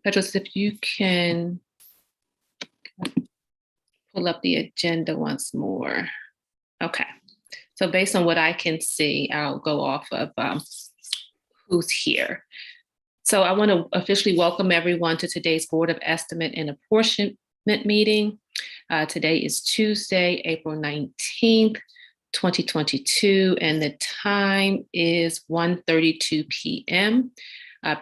Petros, if you can pull up the agenda once more. Okay. So based on what I can see, I'll go off of who's here. So I want to officially welcome everyone to today's Board of Estimate and Apportionment meeting. Today is Tuesday, April 19th, 2022, and the time is 1:32 p.m.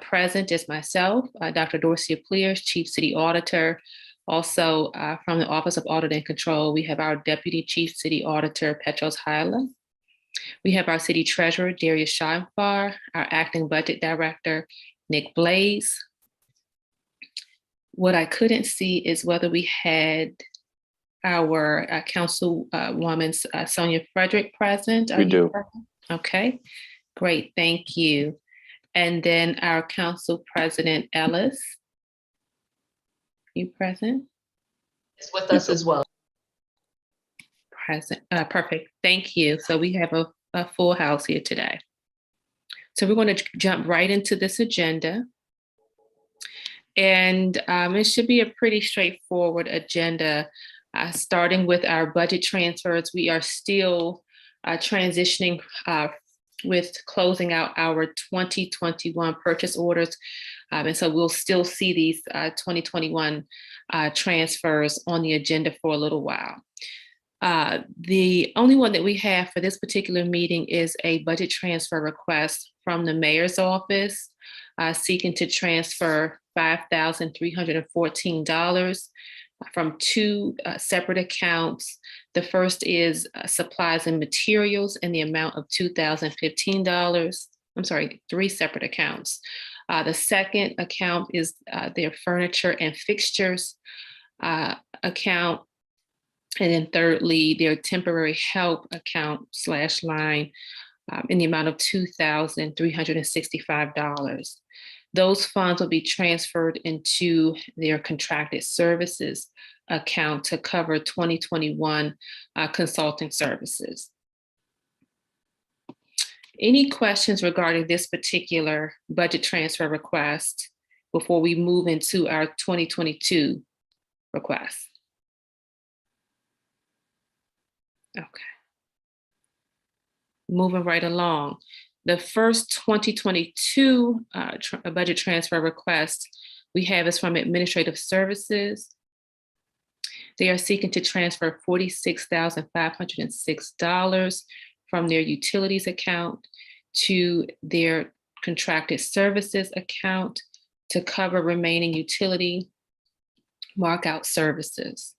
Present is myself, Dr. Dorcia Pleers, Chief City Auditor. Also from the Office of Audit and Control, we have our Deputy Chief City Auditor, Petros Hyla. We have our City Treasurer, Darius Shamfar, our Acting Budget Director, Nick Blaze. What I couldn't see is whether we had our Councilwoman Sonia Frederick present. We do. Present? Okay, great, thank you. And then our Council President Ellis. You present? Is with us as well. Present, perfect, thank you. So we have a full house here today. So we're going to jump right into this agenda. And it should be a pretty straightforward agenda, starting with our budget transfers. We are still transitioning with closing out our 2021 purchase orders. And so we'll still see these 2021 transfers on the agenda for a little while. The only one that we have for this particular meeting is a budget transfer request from the mayor's office seeking to transfer $5,314 from two separate accounts. The first is supplies and materials in the amount of $2,015. I'm sorry, three separate accounts. The second account is their furniture and fixtures account. And then thirdly, their temporary help account / line in the amount of $2,365. Those funds will be transferred into their contracted services account to cover 2021 consulting services. Any questions regarding this particular budget transfer request before we move into our 2022 request? Okay. Moving right along. The first 2022 budget transfer request we have is from Administrative Services. They are seeking to transfer $46,506 from their utilities account to their contracted services account to cover remaining utility markout services.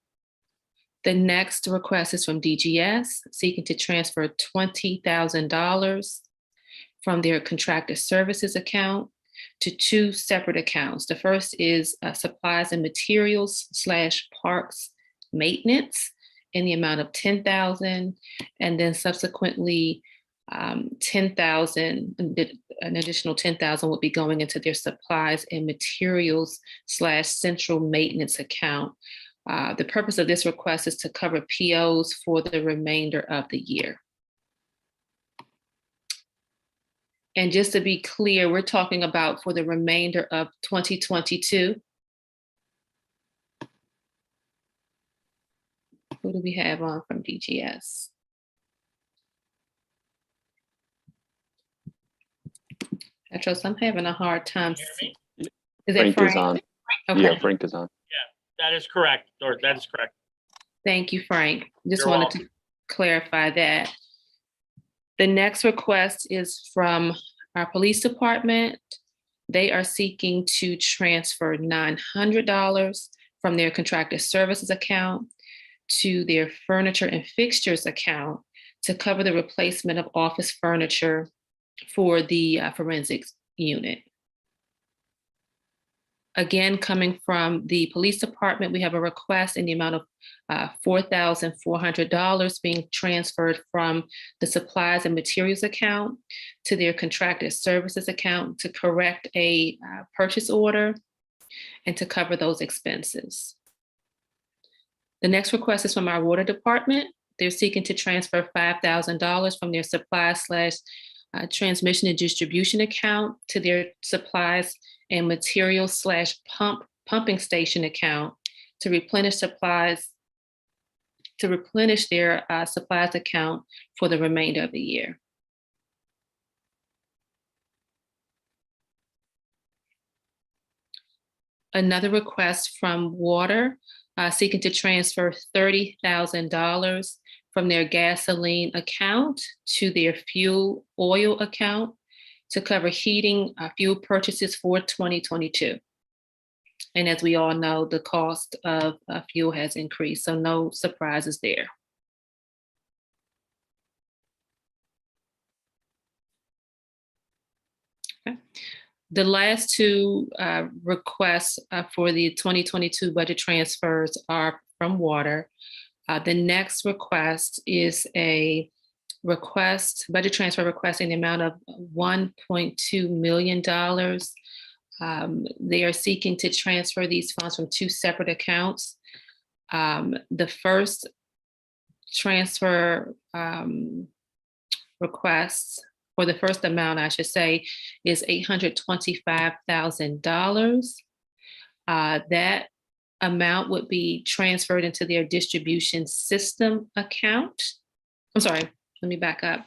The next request is from DGS, seeking to transfer $20,000 from their contracted services account to two separate accounts. The first is supplies and materials / parks maintenance in the amount of $10,000, and then subsequently $10,000, an additional $10,000 will be going into their supplies and materials / central maintenance account. The purpose of this request is to cover POs for the remainder of the year. And just to be clear, we're talking about for the remainder of 2022. Who do we have on from DGS? Petros, I'm having a hard time. Is it Frank is on. Okay. Yeah, Frank is on. Yeah, that is correct. Or that is correct. Thank you, Frank. Just You're wanted welcome. to clarify that. The next request is from our police department. They are seeking to transfer $900 from their contracted services account to their furniture and fixtures account to cover the replacement of office furniture for the forensics unit. Again, coming from the police department, we have a request in the amount of $4,400 being transferred from the supplies and materials account to their contracted services account to correct a purchase order and to cover those expenses. The next request is from our water department. They're seeking to transfer $5,000 from their supplies transmission and distribution account to their supplies and materials / pumping station account to replenish their supplies account for the remainder of the year. Another request from water, seeking to transfer $30,000 from their gasoline account to their fuel oil account to cover heating fuel purchases for 2022. And as we all know, the cost of fuel has increased, so no surprises there. Okay. The last two requests for the 2022 budget transfers are from water. The next request is a budget transfer request in the amount of $1.2 million. They are seeking to transfer these funds from two separate accounts. The first transfer request, or the first amount, I should say, is $825,000. That amount would be transferred into their distribution system account. I'm sorry, let me back up.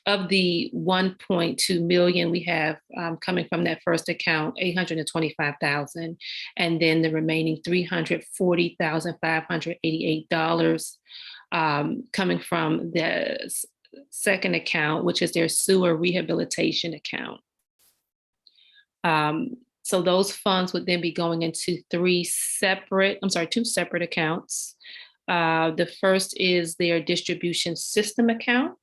Of the 1.2 million we have coming from that first account, 825,000, and then the remaining $340,588 coming from the second account, which is their sewer rehabilitation account. So those funds would then be going into two separate accounts. The first is their distribution system account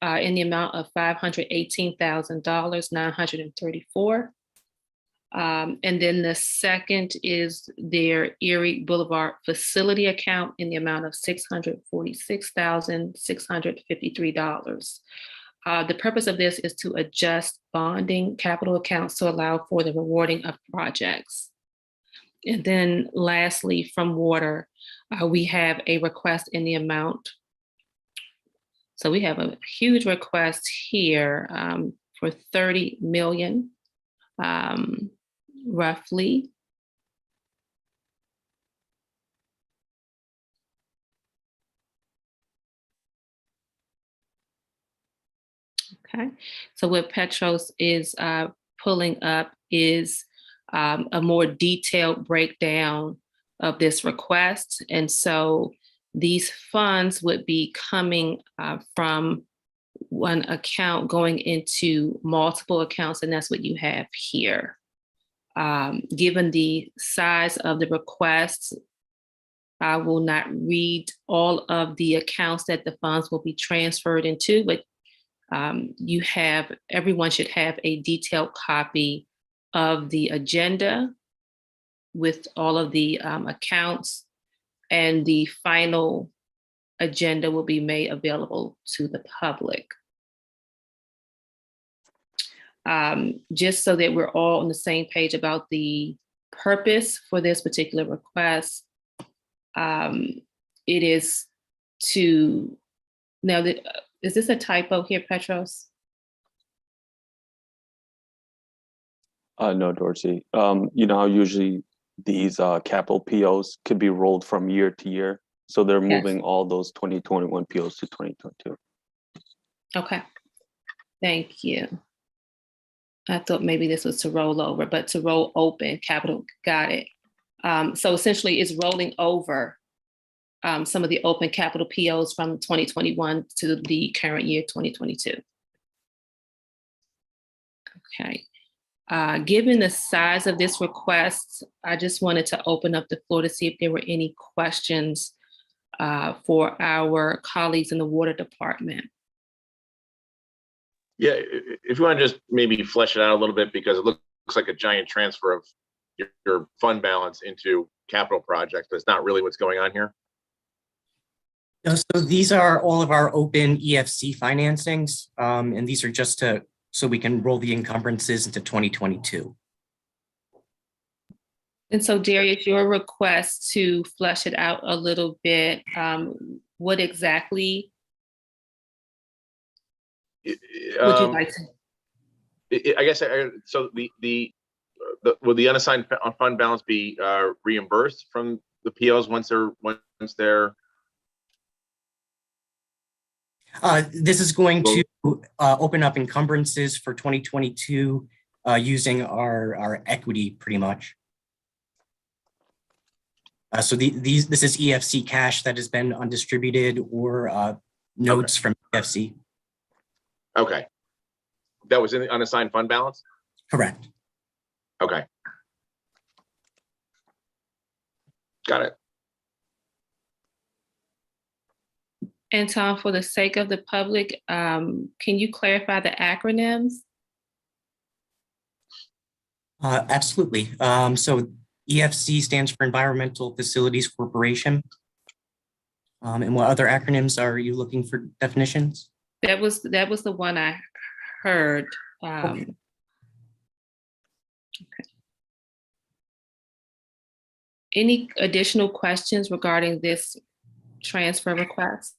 in the amount of $518,934. And then the second is their Erie Boulevard facility account in the amount of $646,653. The purpose of this is to adjust bonding capital accounts to allow for the rewarding of projects. And then lastly, from water, we have a request in the amount. So we have a huge request here for 30 million, roughly. Okay, so what Petros is pulling up is a more detailed breakdown of this request. And so these funds would be coming from one account going into multiple accounts, and that's what you have here. Given the size of the requests, I will not read all of the accounts that the funds will be transferred into, but everyone should have a detailed copy of the agenda with all of the accounts, and the final agenda will be made available to the public. Just so that we're all on the same page about the purpose for this particular request, it is to, now that, is this a typo here, Petros? No, Dorsey. You know how usually these capital POs could be rolled from year to year. So they're moving all those 2021 POs to 2022. Okay. Thank you. I thought maybe this was to roll over, but to roll open capital, got it. So essentially it's rolling over some of the open capital POs from 2021 to the current year, 2022. Okay. Given the size of this request, I just wanted to open up the floor to see if there were any questions for our colleagues in the water department. Yeah, if you want to just maybe flesh it out a little bit, because it looks like a giant transfer of your fund balance into capital projects, but it's not really what's going on here. So these are all of our open EFC financings, and these are just so we can roll the encumbrances into 2022. And so, Darius, your request to flesh it out a little bit, what exactly? Would you like to? I guess, so would the unassigned fund balance be reimbursed from the POs once they're? This is going to open up encumbrances for 2022 using our equity pretty much. So this is EFC cash that has been undistributed or notes from EFC. Okay. That was in the unassigned fund balance? Correct. Okay. Got it. And Tom, for the sake of the public, can you clarify the acronyms? Absolutely. So EFC stands for Environmental Facilities Corporation. And what other acronyms are you looking for definitions? That was the one I heard. Okay. Any additional questions regarding this transfer request?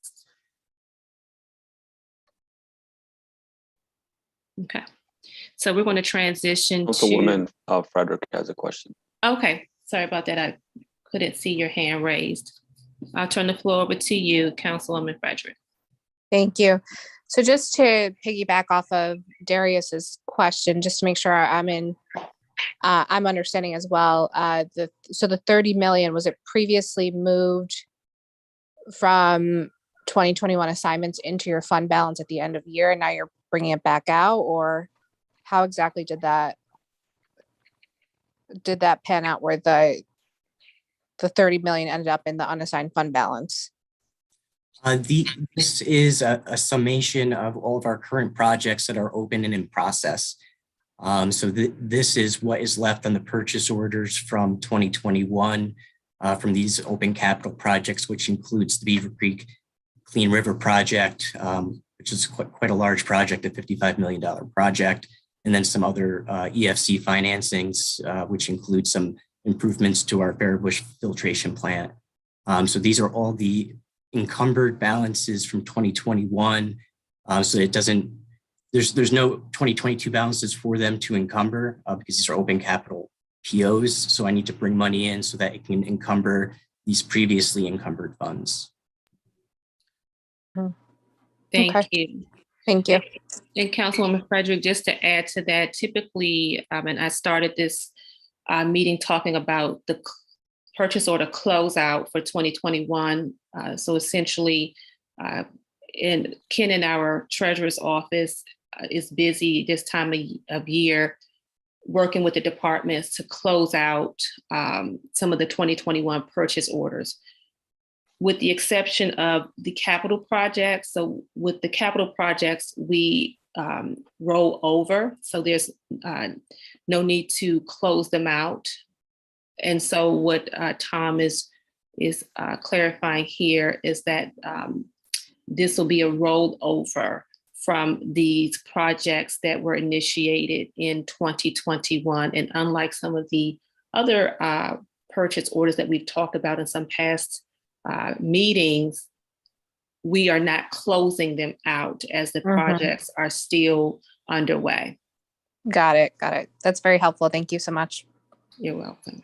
Okay, so we're going to transition to. Councilwoman Frederick has a question. Okay, sorry about that. I couldn't see your hand raised. I'll turn the floor over to you, Councilwoman Frederick. Thank you. So just to piggyback off of Darius's question, just to make sure I'm understanding as well. So the 30 million, was it previously moved from 2021 assignments into your fund balance at the end of the year, and now you're bringing it back out, or how exactly did that pan out where the 30 million ended up in the unassigned fund balance? This is a summation of all of our current projects that are open and in process. So this is what is left on the purchase orders from 2021 from these open capital projects, which includes the Beaver Creek Clean River project, which is quite a large project, a $55 million project, and then some other EFC financings, which include some improvements to our Fairbush filtration plant. So these are all the encumbered balances from 2021. So it doesn't, there's no 2022 balances for them to encumber because these are open capital POs. So I need to bring money in so that it can encumber these previously encumbered funds. Thank you. Thank you. And Councilwoman Frederick, just to add to that, typically, and I started this meeting talking about the purchase order closeout for 2021. So essentially, Ken in our treasurer's office is busy this time of year working with the departments to close out some of the 2021 purchase orders, with the exception of the capital projects. So with the capital projects, we roll over. So there's no need to close them out. And so what Tom is clarifying here is that this will be a rollover from these projects that were initiated in 2021. And unlike some of the other purchase orders that we've talked about in some past meetings, we are not closing them out as the projects are still underway. Got it. That's very helpful. Thank you so much. You're welcome.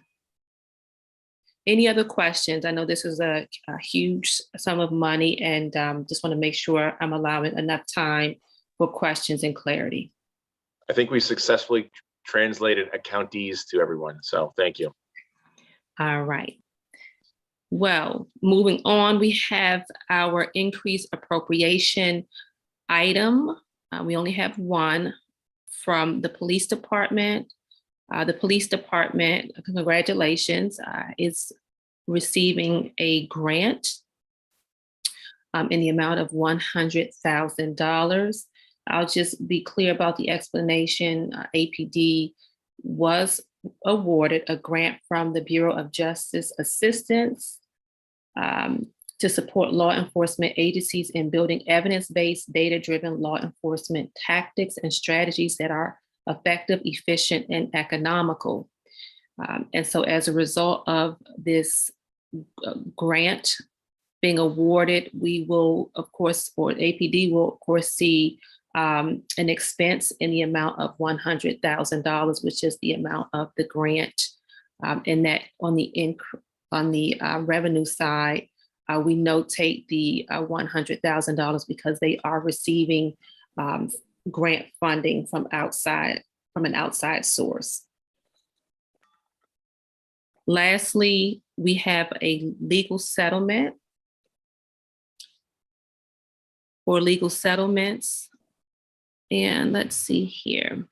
Any other questions? I know this is a huge sum of money, and just want to make sure I'm allowing enough time for questions and clarity. I think we successfully translated accountees to everyone, so thank you. All right. Well, moving on, we have our increased appropriation item. We only have one from the police department. The police department, congratulations, is receiving a grant in the amount of $100,000. I'll just be clear about the explanation. APD was awarded a grant from the Bureau of Justice Assistance to support law enforcement agencies in building evidence-based, data-driven law enforcement tactics and strategies that are effective, efficient, and economical. And so as a result of this grant being awarded, we will, of course, or APD will, of course, see an expense in the amount of $100,000, which is the amount of the grant. And that on the revenue side, we notate the $100,000 because they are receiving grant funding from an outside source. Lastly, we have a legal settlement or legal settlements. And let's see here.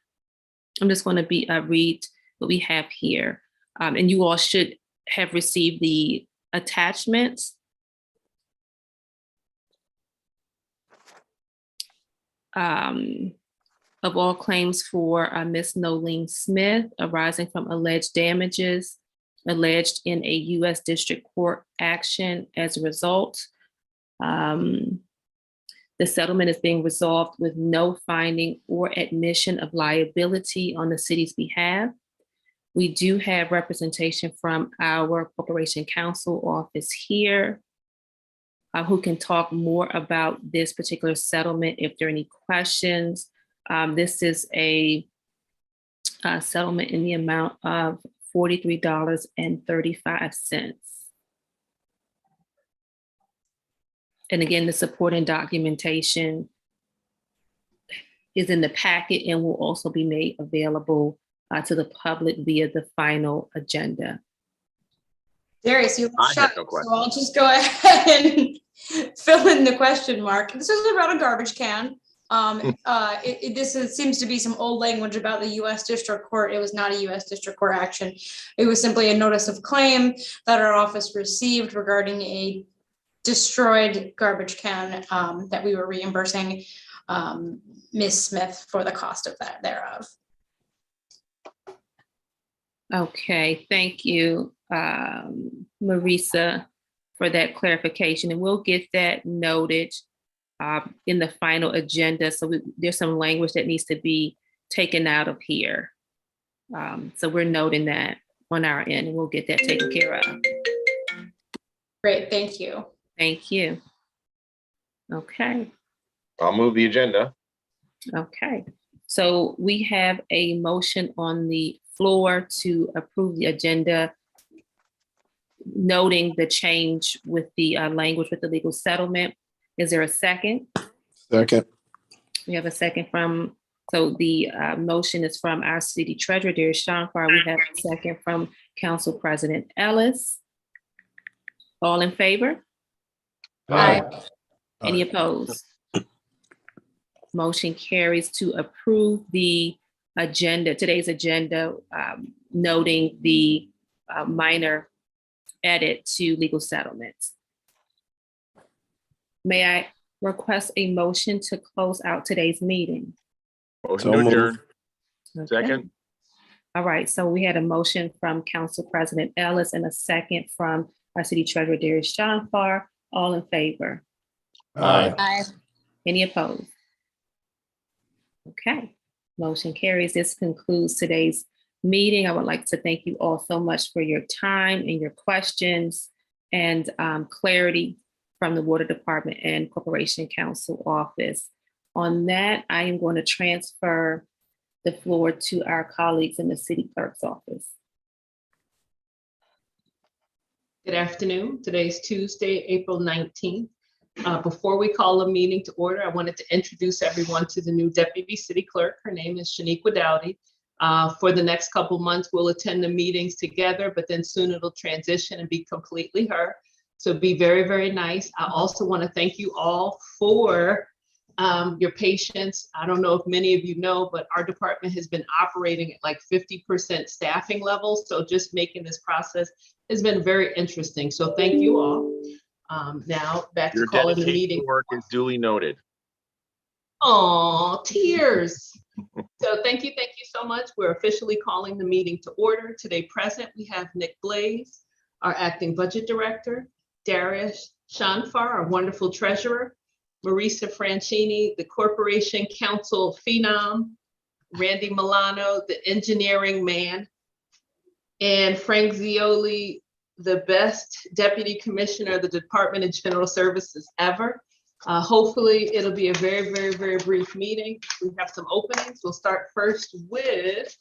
I'm just going to read what we have here. And you all should have received the attachments. Of all claims for Ms. Nolene Smith arising from alleged damages alleged in a U.S. District Court action as a result. The settlement is being resolved with no finding or admission of liability on the city's behalf. We do have representation from our Corporation Counsel office here, who can talk more about this particular settlement if there are any questions. This is a settlement in the amount of $43.35. And again, the supporting documentation is in the packet and will also be made available to the public via the final agenda. Darius, you I shut, have no so question. I'll just go ahead and fill in the question mark. This is about a garbage can. This seems to be some old language about the U.S. District Court. It was not a U.S. District Court action. It was simply a notice of claim that our office received regarding a destroyed garbage can that we were reimbursing Ms. Smith for the cost of that thereof. Okay, thank you, Marisa, for that clarification. And we'll get that noted in the final agenda. So there's some language that needs to be taken out of here. So we're noting that on our end and we'll get that taken care of. Great, thank you. Thank you. Okay. I'll move the agenda. Okay, so we have a motion on the floor to approve the agenda, noting the change with the language with the legal settlement. Is there a second? Second. We have a second from, so the motion is from our city treasurer, Darius Shankar. We have a second from Council President Ellis. All in favor? Aye. Any opposed? Motion carries to approve the agenda, today's agenda, noting the minor edit to legal settlements. May I request a motion to close out today's meeting? Motion to adjourn. Okay. Second. All right, so we had a motion from Council President Ellis and a second from our City Treasurer Darius Shankar. All in favor? Aye. Aye. Any opposed? Okay, motion carries. This concludes today's meeting. I would like to thank you all so much for your time and your questions and clarity from the Water Department and Corporation Counsel Office. On that, I am going to transfer the floor to our colleagues in the City Clerk's office. Good afternoon. Today's Tuesday, April 19th. Before we call the meeting to order, I wanted to introduce everyone to the new Deputy City Clerk. Her name is Shaniqua Dowdy. For the next couple months, we'll attend the meetings together, but then soon it'll transition and be completely her. So be very, very nice. I also want to thank you all for your patience. I don't know if many of you know, but our department has been operating at like 50% staffing levels. So just making this process has been very interesting. So thank you all. Now back to Your calling the dedication meeting. work is duly noted. Oh, tears. So thank you so much. We're officially calling the meeting to order. Today present, we have Nick Blaze, our acting budget director, Darius Shankar, our wonderful treasurer, Marisa Franchini, the corporation counsel phenom, Randy Milano, the engineering man, and Frank Zioli, the best deputy commissioner of the Department of General Services ever. Hopefully, it'll be a very, very, very brief meeting. We have some openings. We'll start first with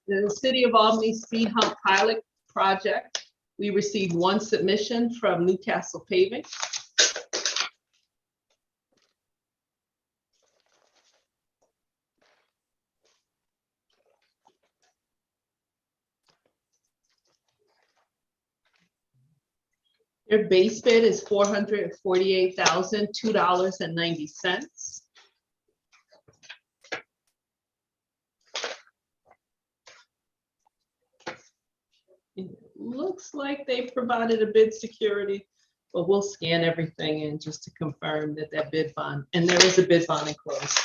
the City of Albany Speed Hump Pilot Project. We received one submission from Newcastle Paving. Their base bid is $448,002.90. It looks like they provided a bid security, but we'll scan everything in just to confirm that that bid bond, and there is a bid bond enclosed.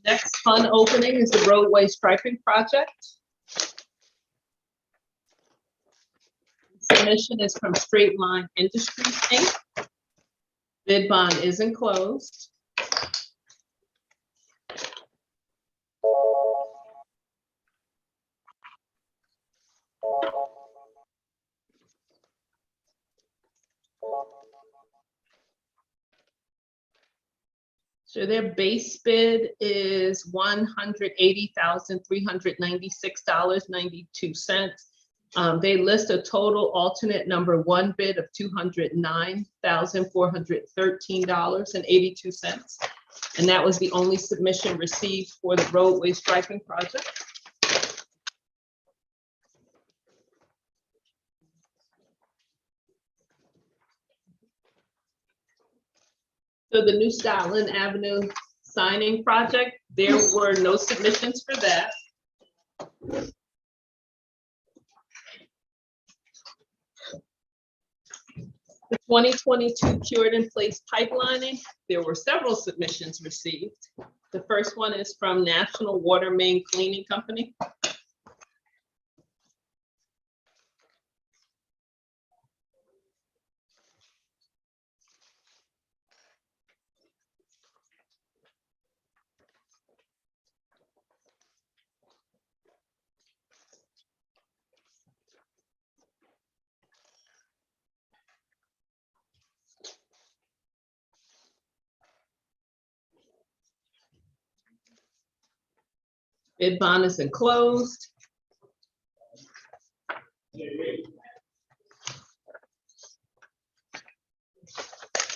Next fund opening is the roadway striping project. Submission is from Straight Line Industries, Inc. Bid bond is enclosed. So their base bid is $180,396.92. They list a total alternate number one bid of $209,413.82. And that was the only submission received for the roadway striping project. So the New Scotland Avenue signing project, there were no submissions for that. The 2022 cured in place pipelining, there were several submissions received. The first one is from National Water Main Cleaning Company. Bid bond is enclosed.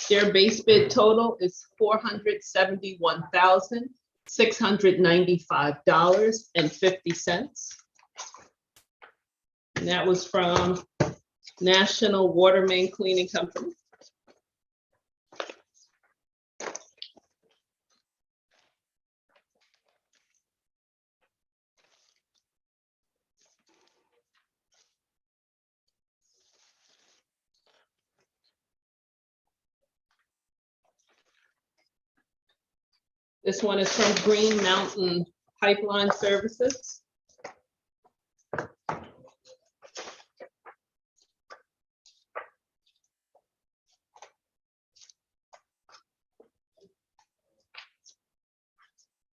Their base bid total is $471,695.50. And that was from National Water Main Cleaning Company. This one is from Green Mountain Pipeline Services.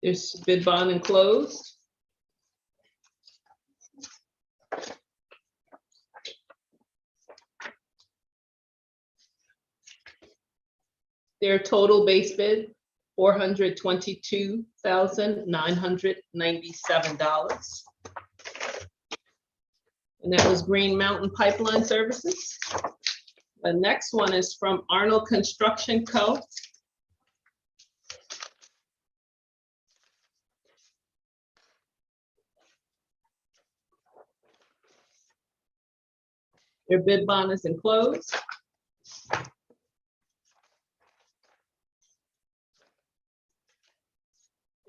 There's bid bond enclosed. Their total base bid, $422,997. And that was Green Mountain Pipeline Services. The next one is from Arnold Construction Co. Their bid bond is enclosed.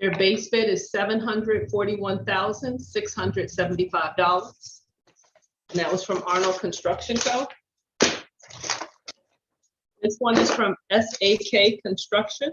Their base bid is $741,675. And that was from Arnold Construction Co. This one is from SAK Construction.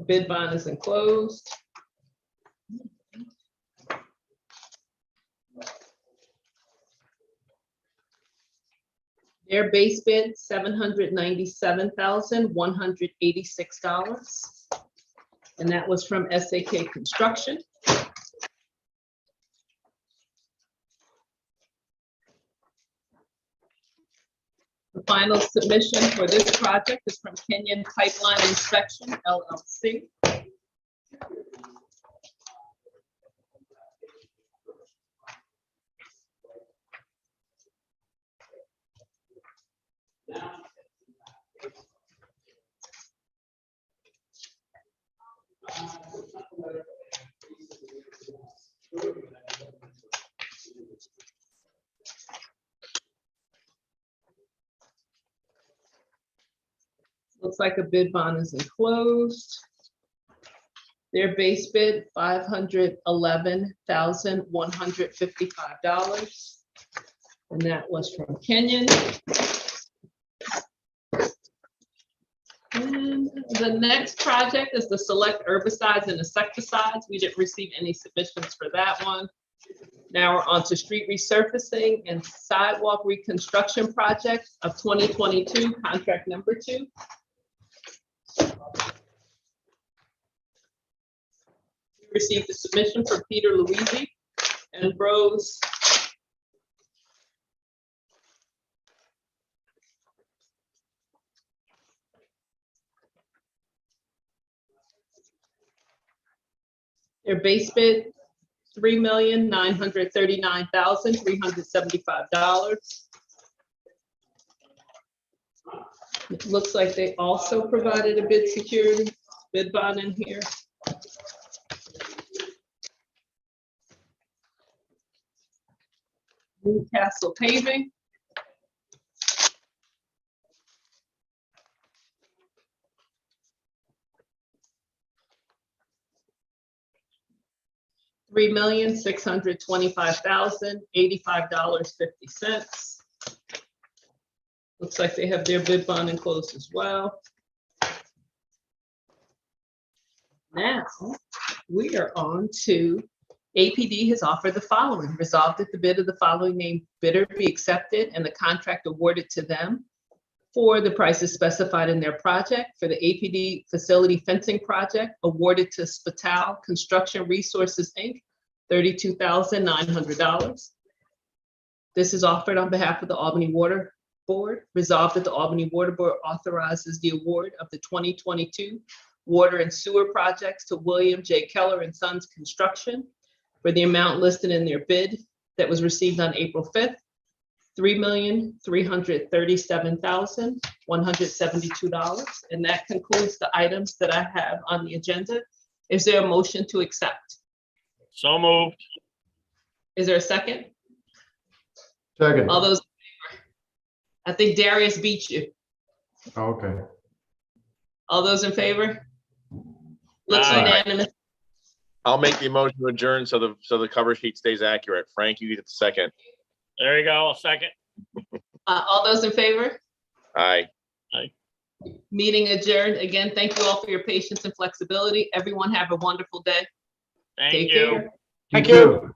Bid bond is enclosed. Their base bid, $797,186. And that was from SAK Construction. The final submission for this project is from Kenyon Pipeline Inspection, LLC. Looks like a bid bond is enclosed. Their base bid, $511,155. And that was from Kenyon. And the next project is the select herbicides and insecticides. We didn't receive any submissions for that one. Now we're on to street resurfacing and sidewalk reconstruction project of 2022, contract number 2. We received a submission from Peter Luigi and Rose. Their base bid, $3,939,375. It looks like they also provided a bid security, bid bond in here. Newcastle Paving. $3,625,085.50. Looks like they have their bid bond enclosed as well. Now, we are on to APD has offered the following. Resolved that the bid of the following named bidder be accepted and the contract awarded to them for the prices specified in their project for the APD facility fencing project awarded to Spatal Construction Resources, Inc., $32,900. This is offered on behalf of the Albany Water Board. Resolved that the Albany Water Board authorizes the award of the 2022 water and sewer projects to William J. Keller and Sons Construction for the amount listed in their bid that was received on April 5th, $3,337,172. And that concludes the items that I have on the agenda. Is there a motion to accept? So moved. Is there a second? Second. All those in favor? I think Darius beat you. Okay. All those in favor? Looks Aye. unanimous. I'll make the motion to adjourn so the cover sheet stays accurate. Frank, you get the second. There you go. A second. All those in favor? Aye. Meeting adjourned. Again, thank you all for your patience and flexibility. Everyone have a wonderful day. Thank Take you. care. Thank you.